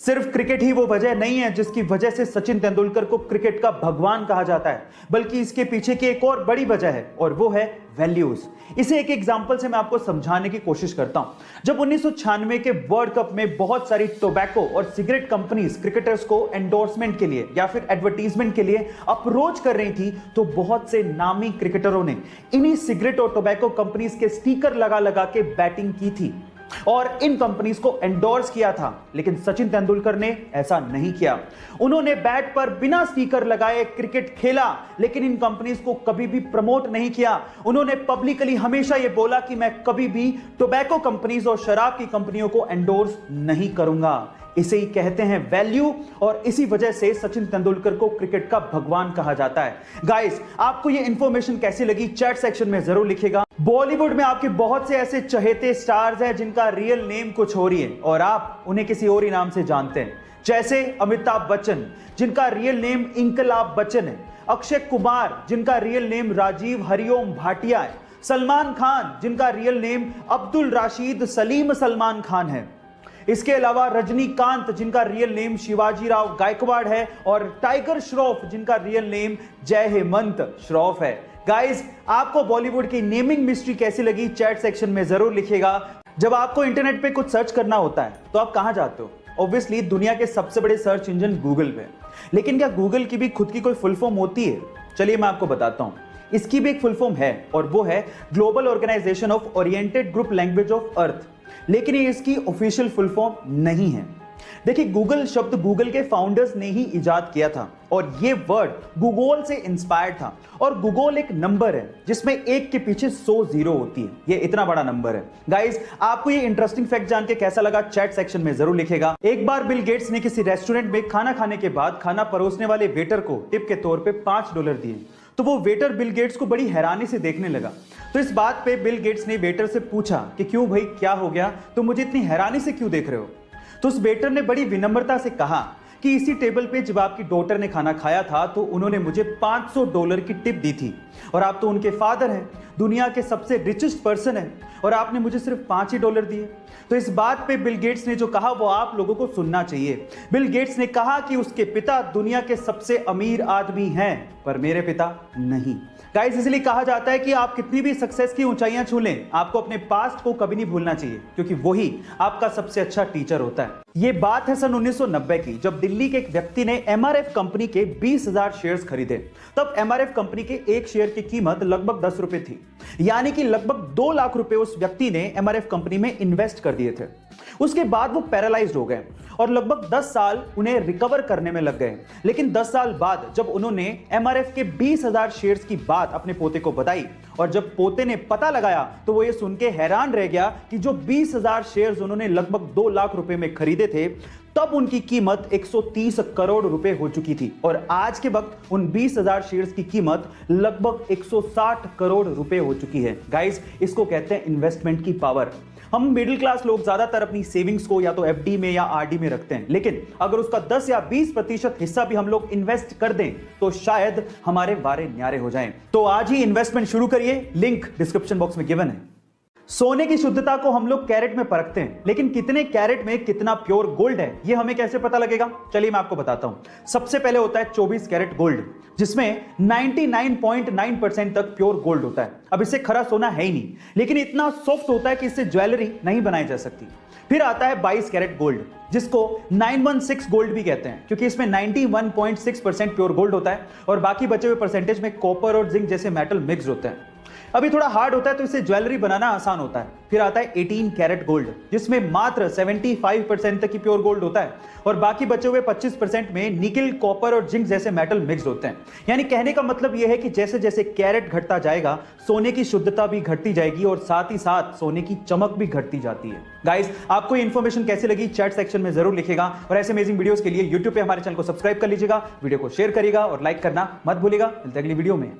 सिर्फ क्रिकेट ही वो वजह नहीं है जिसकी वजह से सचिन तेंदुलकर को क्रिकेट का भगवान कहा जाता है, बल्कि इसके पीछे की एक और बड़ी वजह है और वो है वैल्यूज। इसे एक एग्जांपल से मैं आपको समझाने की कोशिश करता हूं। जब 1996 के वर्ल्ड कप में बहुत सारी टोबैको और सिगरेट कंपनीज क्रिकेटर्स को एंडोर्समेंट के लिए या फिर एडवर्टीजमेंट के लिए अप्रोच कर रही थी, तो बहुत से नामी क्रिकेटरों ने इन्हीं सिगरेट और टोबैको कंपनीज के स्टिकर लगा लगा के बैटिंग की थी और इन कंपनीज को एंडोर्स किया था। लेकिन सचिन तेंदुलकर ने ऐसा नहीं किया। उन्होंने बैट पर बिना स्टिकर लगाए क्रिकेट खेला, लेकिन इन कंपनीज को कभी भी प्रमोट नहीं किया। उन्होंने पब्लिकली हमेशा यह बोला कि मैं कभी भी टोबैको कंपनीज और शराब की कंपनियों को एंडोर्स नहीं करूंगा। इसे ही कहते हैं वैल्यू, और इसी वजह से सचिन तेंदुलकर को क्रिकेट का भगवान कहा जाता है। गाइस, आपको ये इंफॉर्मेशन कैसी लगी चैट सेक्शन में जरूर लिखिएगा। बॉलीवुड में आपके बहुत से ऐसे चहेते स्टार्स हैं जिनका रियल नेम कुछ और ही है और आप उन्हें किसी और ही नाम से जानते हैं, जैसे अमिताभ बच्चन जिनका रियल नेम इंकलाब बच्चन है, अक्षय कुमार जिनका रियल नेम राजीव हरिओम भाटिया है, सलमान खान जिनका रियल नेम अब्दुल राशिद सलीम सलमान खान है, इसके अलावा रजनीकांत जिनका रियल नेम शिवाजी राव गायकवाड़ है, और टाइगर श्रॉफ जिनका रियल नेम जय हेमंत श्रॉफ है। गाइस, आपको बॉलीवुड की नेमिंग मिस्ट्री कैसी लगी चैट सेक्शन में जरूर लिखिएगा। जब आपको इंटरनेट पे कुछ सर्च करना होता है तो आप कहां जाते हो? ऑब्वियसली दुनिया के सबसे बड़े सर्च इंजन गूगल पे। लेकिन क्या गूगल की भी खुद की कोई फुल फॉर्म होती है? चलिए मैं आपको बताता हूं। इसकी भी एक फुल फॉर्म है और वो है global organisation of oriented group language of earth. लेकिन ये इसकी ऑफिशियल फुल फॉर्म नहीं है। देखिए, गूगल शब्द गूगल के फाउंडर्स ने ही इजाद किया था और ये वर्ड गूगल से इंस्पायर्ड था। और गूगल एक नंबर है जिसमें एक के पीछे 100 जीरो होती है। ये इतना बड़ा नंबर है। गाइस, आपको ये इंटरेस्टिंग फैक्ट जान के कैसा लगा चैट सेक्शन में जरूर लिखेगा। एक बार बिल गेट्स ने किसी रेस्टोरेंट में खाना खाने के बाद खाना परोसने वाले वेटर को टिप के तौर पे $5 दिए, तो वो वेटर बिल गेट्स को बड़ी हैरानी से देखने लगा। तो इस बात पे बिल गेट्स ने वेटर से पूछा कि क्यों भाई, क्या हो गया, तुम मुझे इतनी हैरानी से क्यों देख रहे हो? तो उस वेटर ने बड़ी विनम्रता से कहा कि इसी टेबल पे जब आपकी डॉटर ने खाना खाया था तो उन्होंने मुझे $500 की टिप दी थी, और आप तो उनके फादर हैं, दुनिया के सबसे रिचेस्ट पर्सन हैं, और आपने मुझे सिर्फ $5 दिए। तो इस बात पे बिल गेट्स ने जो कहा वो आप लोगों को सुनना चाहिए। बिल गेट्स ने कहा कि उसके पिता दुनिया के सबसे अमीर आदमी हैं, पर मेरे पिता नहीं। गाइस, इसलिए कहा जाता है कि आप कितनी भी सक्सेस की ऊंचाइयां छू लें, आपको अपने पास्ट को कभी नहीं भूलना चाहिए, क्योंकि वही आपका सबसे अच्छा टीचर होता है। ये बात है सन 1990 की, जब दिल्ली के एक व्यक्ति ने एमआरएफ कंपनी के 20,000 शेयर्स खरीदे। तब एमआरएफ कंपनी के एक शेयर की कीमत लगभग 10 रुपए थी, यानी कि लगभग 2 लाख रुपए उस व्यक्ति ने एमआरएफ कंपनी में इन्वेस्ट कर दिए थे। उसके बाद वो पैरालाइज्ड हो गए और लगभग 10 साल उन्हें रिकवर करने में लग गए। लेकिन 10 साल बाद जब उन्होंने एमआरएफ के 20,000 शेयर्स की बात अपने पोते को बताई, और जब पोते ने पता लगाया, तो वो ये सुन के हैरान रह गया कि जो 20,000 शेयर्स उन्होंने लगभग 2 लाख रुपए में खरीदे थे, तब उनकी कीमत 130 करोड़ रुपए हो चुकी थी, और आज के वक्त उन 20,000 शेयर्स की कीमत लगभग 160 करोड़ रुपए हो चुकी है। गाइस, इसको कहते हैं इन्वेस्टमेंट की पावर। हम मिडिल क्लास लोग ज्यादातर अपनी सेविंग्स को या तो एफडी में या आरडी में रखते हैं, लेकिन अगर उसका 10 या 20% हिस्सा भी हम लोग इन्वेस्ट कर दें तो शायद हमारे वारे न्यारे हो जाएं। तो आज ही इन्वेस्टमेंट शुरू करिए, लिंक डिस्क्रिप्शन बॉक्स में गिवन है। सोने की शुद्धता को हम लोग कैरेट में परखते हैं, लेकिन कितने कैरेट में कितना प्योर गोल्ड है ये हमें कैसे पता लगेगा? चलिए मैं आपको बताता हूं। सबसे पहले होता है 24 कैरेट गोल्ड, जिसमें 99.9% तक प्योर गोल्ड होता है। अब इससे खरा सोना है ही नहीं, लेकिन इतना सॉफ्ट होता है कि इससे ज्वेलरी नहीं बनाई जा सकती। फिर आता है 22 कैरेट गोल्ड, जिसको 916 गोल्ड भी कहते हैं, क्योंकि इसमें 91.6% प्योर गोल्ड होता है और बाकी बचे हुए परसेंटेज में कॉपर और जिंक जैसे मेटल मिक्स होते हैं। अभी थोड़ा हार्ड होता है तो इससे ज्वेलरी बनाना आसान होता है। फिर आता है 18 कैरेट गोल्ड, जिसमें मात्र 75% तक की प्योर गोल्ड होता है और बाकी बचे हुए 25% में निकल, कॉपर और जिंक जैसे मेटल मिक्स होते हैं। यानी कहने का मतलब यह है कि जैसे जैसे कैरेट घटता जाएगा, सोने की शुद्धता भी घटती जाएगी और साथ ही साथ सोने की चमक भी घटती जाती है। गाइस, आपको ये इन्फॉर्मेशन कैसी लगी चैट सेक्शन में जरूर लिखेगा, और ऐसे अमेजिंग वीडियोस के लिए यूट्यूब पे हमारे चैनल को सब्सक्राइब कर लीजिएगा, वीडियो को शेयर करिएगा और लाइक करना मत भूलिएगा। मिलते हैं अगली वीडियो में।